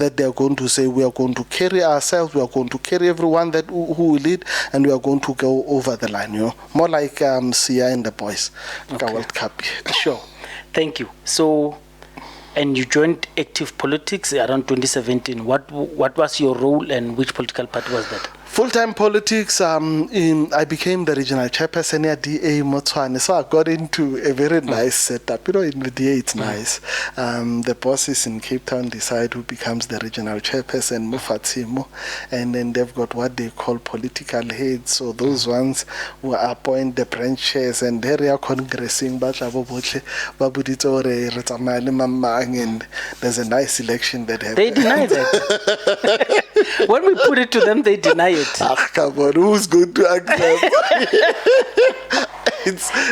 that they're going to say, we are going to carry ourselves, we are going to carry everyone that who we lead, and we are going to go over the line, more like Sia and the boys. Okay. World Cup. Sure. Thank you. So, and you joined active politics around 2017. What was your role and which political party was that? Full-time politics, I became the regional chairperson at DA Tshwane. So I got into a very nice setup. In the DA it's nice. The bosses in Cape Town decide who becomes the regional chairperson, Mufatsimo, and then they've got what they call political heads. So those ones who appoint the branch chairs, and there they are congressing, and there's a nice election that happened. They deny that. When we put it to them, they deny it. Come on, who's going to accept?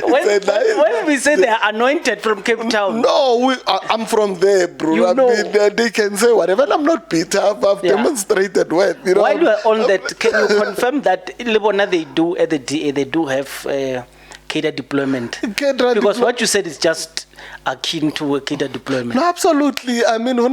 When we say they are anointed from Cape Town. No, I'm from there, bro. They can say whatever, and I'm not bitter. I've demonstrated well. While you are on that, can you confirm that Lebona they do at the DA, they do have cadre deployment? Because what you said is just akin to a cadre deployment. No, absolutely. I mean, why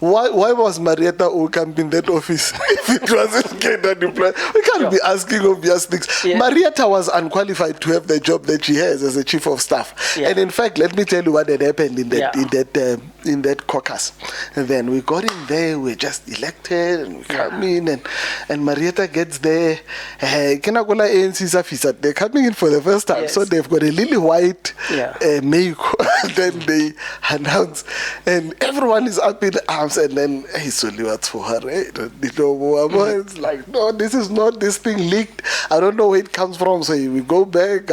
was Marietta Okamp in that office if it wasn't cadre deployment? We can't be asking obvious things. Yeah. Marietta was unqualified to have the job that she has as a chief of staff. Yeah. And in fact, let me tell you what had happened in that caucus. And then we got in there, we just elected, and we come in, and Marietta gets there. They're coming in for the first time, so they've got a lily white make. Then they announce, and everyone is up in arms, and then it's only what's for her. It's like, no, this is not this thing leaked. I don't know where it comes from. So we go back,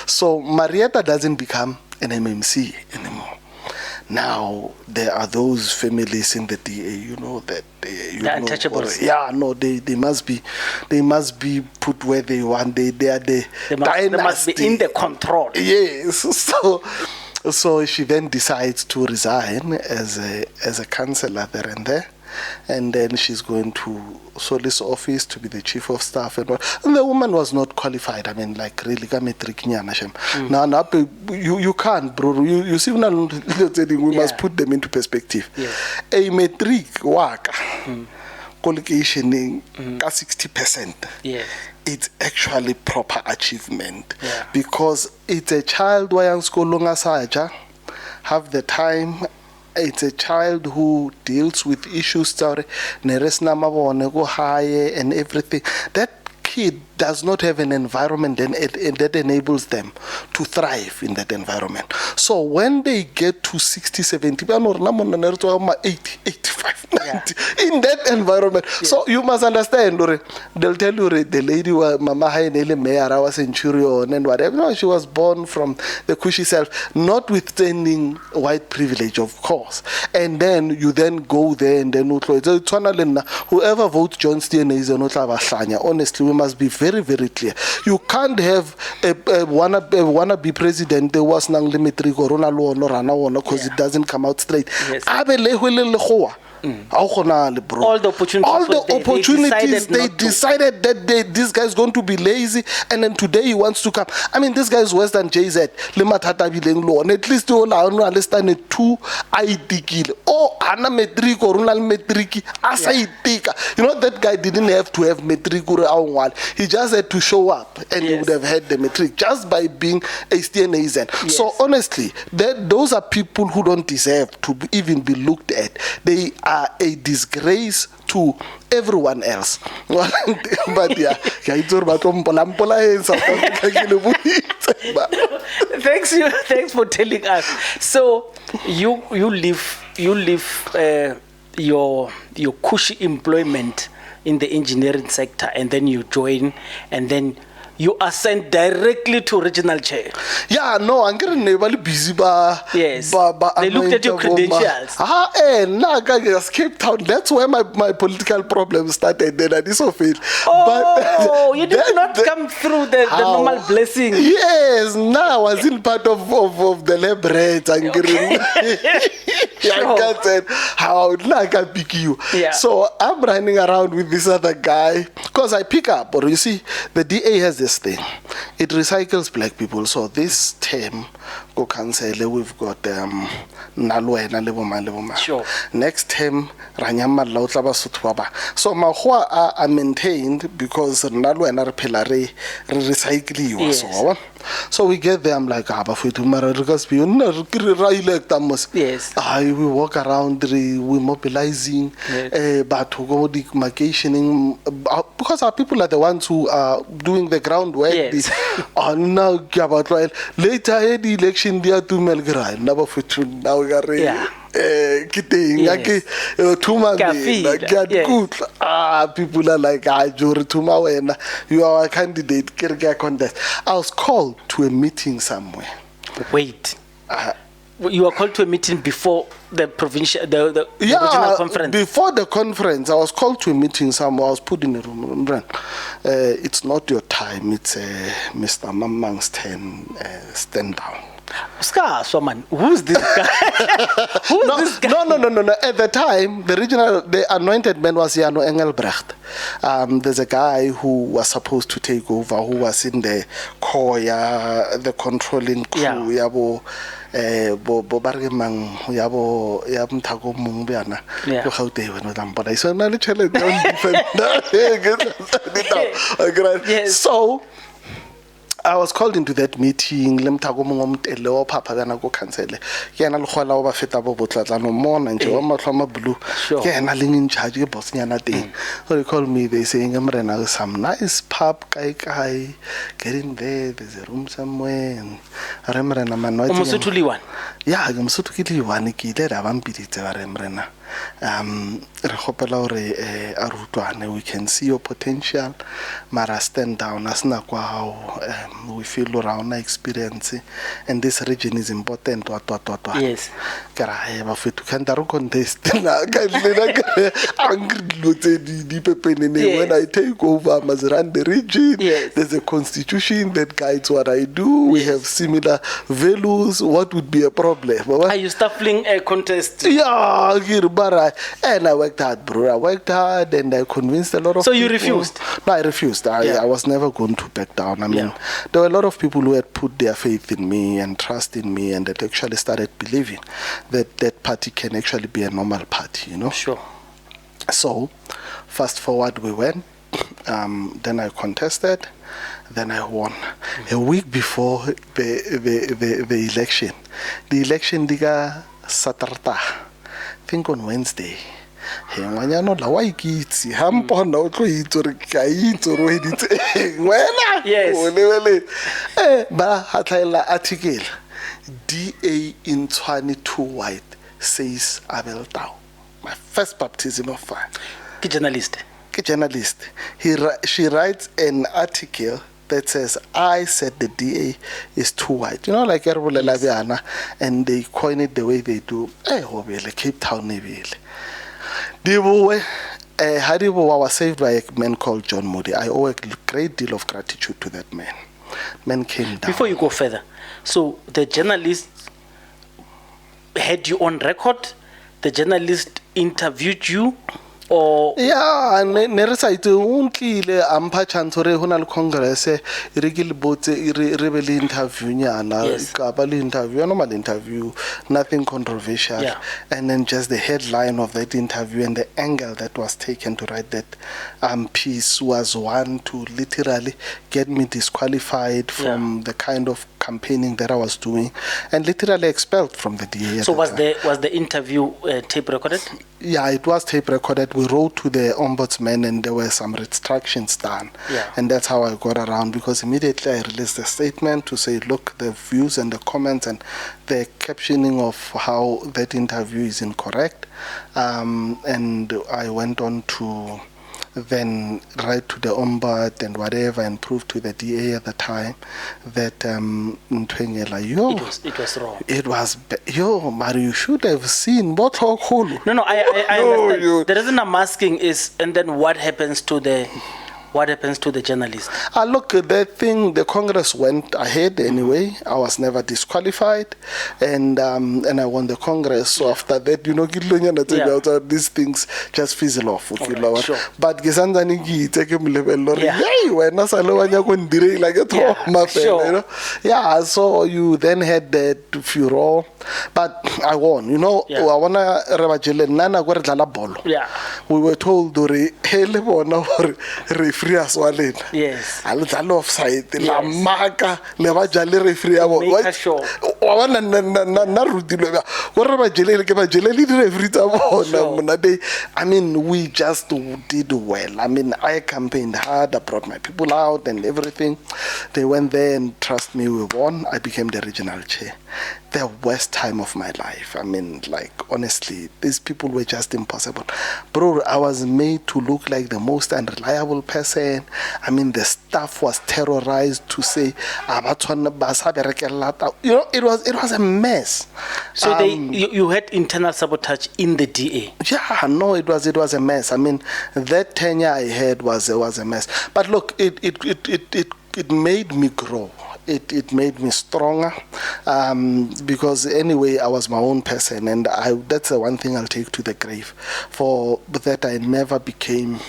so Marietta doesn't become an MMC anymore. Now there are those families in the DA, that the untouchables. They must be put where they want. They are the dynasty. They must be in the control. Yes. So she then decides to resign as a councillor there and there. And then she's going to Soli's office to be the chief of staff and the woman was not qualified. I mean, like really, now you can't, bro. You see, we must put them into perspective. A metric work qualification 60%. It's actually proper achievement because it's a child who have the time. It's a child who deals with issues and everything. That kid does not have an environment that enables them to thrive in that environment. So when they get to 60, 70, 80, 85, 90, in that environment. So you must understand, they'll tell you the lady was Mama Hainele Mayor, was Centurion and whatever. No, she was born from the cushy self, notwithstanding white privilege, of course. And then you then go there and then whoever votes John Steele is honestly, we must be very, very clear. You can't have a wanna be president. There was nang limitri corona law because it doesn't come out straight. All the opportunities. They decided that this guy's going to be lazy, and then today he wants to come. I mean, this guy is worse than JZ. And at least you understand it too. That guy didn't have to have metric. He just had to show up, and he would have had the metric just by being a STNAzen. So honestly, those are people who don't deserve to even be looked at. They are a disgrace to everyone else. But thanks for telling us. So you leave your cushy employment in the engineering sector, and then you join, and then you are sent directly to regional chair. Yeah, no, I'm getting really busy. Yes. They looked at your credentials. Cape Town. That's where my political problem started. Then I disobeyed. Oh, you did not come through the normal blessing. Yes, now I was in part of the lab rate. I said, how like I pick you. So I'm running around with this other guy because I pick up. Or you see, the DA has this thing. It recycles black people. So this term, go cancel. We've got Nalwena Leboma. Sure. Next term, Ranyama Lautlaba Sutwaba. So Mahua are maintained because Nalwena Pelare recycle. Yes. So we get there. I'm like, yes. We walk around. We mobilizing. Yes. But we go demarcationing because our people are the ones who are doing the groundwork. Yes. Now later the election they are to Melgrai. Now we are yeah. Yes. People are like, you are a candidate. I was called to a meeting somewhere. Wait. You were called to a meeting before the provincial, the regional conference? Before the conference, I was called to a meeting somewhere. I was put in a room. It's not your time. It's Mr. Mamang's turn. Stand down. Tshwane, who's this guy? This guy? No. At the time, the anointed man was Jano Engelbrecht. There's a guy who was supposed to take over, who was in the core, the controlling crew. Yeah. Bo bargemang yabo mthako mong bana go gaute wena tampana so na le challenge on different. Yes. So I was called into that meeting. Lemthako mong omtele o papa kana go cancel ke ena le gola o ba feta bo botlatlano mona nje wa matlhoma blue ke ena le in charge ke boss nyana teng. So they call me, they saying Emrena some nice pub kai getting there's a room somewhere and Emrena man no Mosotho le one. Yeah, ke Mosotho ke le one ke ile ra ba mpiditse ba Emrena. Re gopela hore a rutwane, we can see your potential, mara stand down as na kwa how we feel around our experience and this region is important. Yes. Kara ba fetu kanda contest na ka angry when I take over I must run the region. Yes. There's a constitution that guides what I do. We have similar values. What would be a problem? Are you stifling a contest? Yeah, and I worked hard, bro. I worked hard and I convinced a lot of people. So you refused? No, I refused. I was never going to back down. I mean, there were a lot of people who had put their faith in me and trust in me and that actually started believing that that party can actually be a normal party, you know? Sure. So, fast forward, we went. Then I contested. Then I won. A week before the election. The election diga Saturday. I think on Wednesday. Ngwanyana la wa ikitsi ha mpona o tlo itse re ka itse ro editse wena yes ba hatlaela article DA in Tshwane too white says Abel Tau. My first baptism of fire. Journalist. She writes an article that says, I said the DA is too white. You know, like Erbola and they coin it the way they do. Cape Town Neville. Haribo was saved by a man called John Moody. I owe a great deal of gratitude to that man. Man came down. Before you go further, so the journalist had you on record? The journalist interviewed you? Or yeah, nere sa itse o ntlile ampha chance re hona le congress re ke le botse re be le interview nyana ka ba le interview normal interview, nothing controversial. And then just the headline of that interview and the angle that was taken to write that piece was one to literally get me disqualified from the kind of campaigning that I was doing and literally expelled from the DA. So was the interview tape recorded? Yeah, it was tape recorded. We wrote to the ombudsman and there were some restrictions done. And that's how I got around, because immediately I released a statement to say, look, the views and the comments and the captioning of how that interview is incorrect. And I went on to then write to the ombud and whatever and prove to the DA at the time that it was wrong. It was Mario, you should have seen what No, I understand. The reason I'm asking is, and then what happens to the what happens to the journalist? Look, the Congress went ahead anyway. I was never disqualified, and I won the Congress. So after that, these things just fizzle off. Sure. But take him level. Hey, when I like at home, Sure. Yeah. So you then had that furor, but I won. I wanna nana bolo. Yeah. We were told referee as well. Yes. A little offside. La marca le va jale referee abo. Make sure. Wana na rutilo ba. Gore ba jele ke ba jele le referee tsa bona. I mean, we just did well. I mean, I campaigned hard. I brought my people out and everything. They went there and trust me, we won. I became the regional chair. The worst time of my life. I mean, like, honestly, these people were just impossible. Bro, I was made to look like the most unreliable person. I mean, the staff was terrorized to say, it was a mess. So you had internal sabotage in the DA? Yeah, no, it was a mess. I mean, that tenure I had was a mess. But look, it made me grow. It made me stronger, because anyway, I was my own person, and that's the one thing I'll take to the grave. For that, I never became,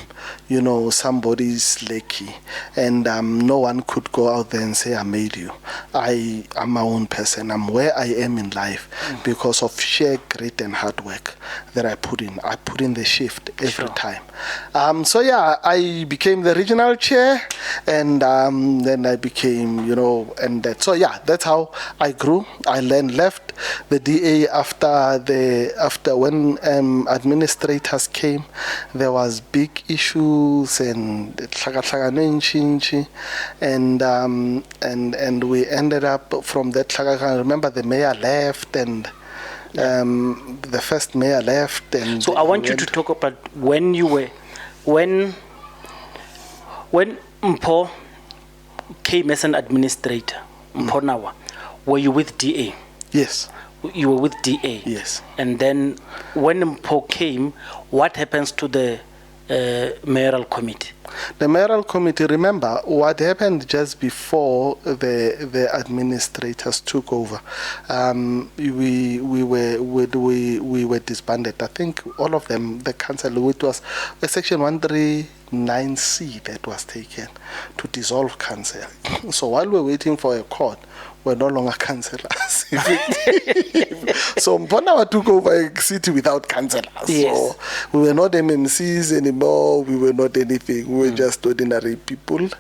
somebody's lackey, and no one could go out there and say, I made you. I am my own person. I'm where I am in life because of sheer grit and hard work that I put in. I put in the shift every time. So yeah, I became the regional chair, and then I became, and that's how I grew. I then left the DA after when administrators came. There was big issues and and we ended up from that. I remember the mayor left, and the first mayor left, and so I want you to talk about when Mpho came as an administrator. Mpho Nawa, were you with DA? Yes. You were with DA. Yes. And then when Mpho came, what happens to the mayoral committee? The mayoral committee, remember what happened just before the administrators took over. We were disbanded. I think all of them, the council, it was a section 139C that was taken to dissolve council. So while we're waiting for a court, we're no longer councillors. So Mponawa took over a city without councillors. Yes. So we were not MMCs anymore. We were not anything. We were just ordinary people.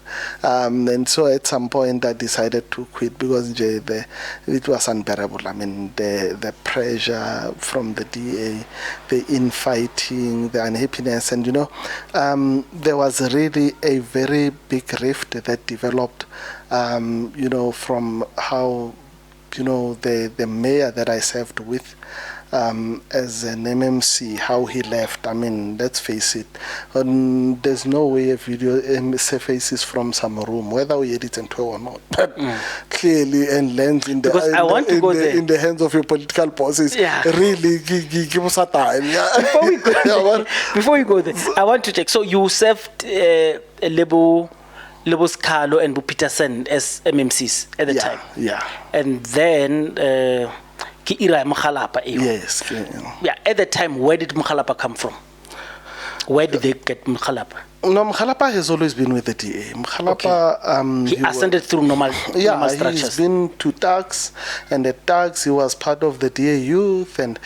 And so at some point I decided to quit because it was unbearable. I mean, the pressure from the DA, the infighting, the unhappiness. And, there was really a very big rift that developed, from how, the mayor that I served with as an MMC, how he left. I mean, let's face it, there's no way a video surfaces from some room, whether we edit and or not, but clearly and lands in the hands of your political bosses. Yeah. Really, give us a time. Yeah. Before we go there, I want to check. So you served Lebo Scalo and Peterson as MMCs at the time. Yeah. And then Yes. Yeah. At the time, where did Mkhalapa come from? Where did they get Mkhalapa? No, Mkhalapa has always been with the DA. Mkhalapa, he ascended through normal structures. He's been to Tax, and at Tax he was part of the DA youth, and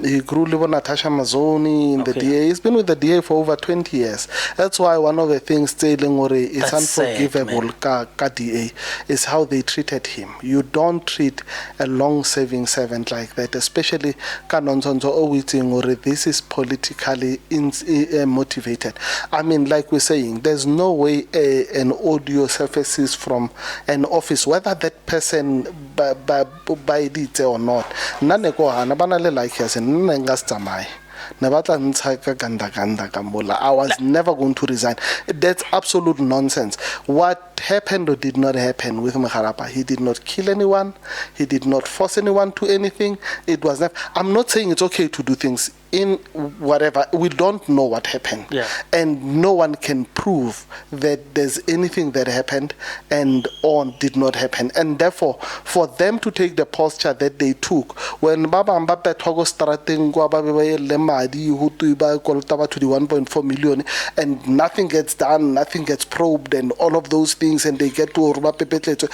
he grew Libo Natasha Mazzoni in the DA. He's been with the DA for over 20 years. That's why one of the things is unforgivable ka DA is how they treated him. You don't treat a long-serving servant like that, especially Kanonzonzo Owiting, or this is politically motivated. I mean, like we're saying, there's no way an audio surfaces from an office, whether that person by it or not. I was never going to resign. That's absolute nonsense. What happened or did not happen with Mkhalapa, he did not kill anyone, he did not force anyone to anything. It was not, I'm not saying it's okay to do things in whatever, we don't know what happened. Yeah. And no one can prove that there's anything that happened and or did not happen. And therefore, for them to take the posture that they took, when Baba Mbappe Togo starting Lemadi, who to 1.4 million, and nothing gets done, nothing gets probed, and all of those things, and they get to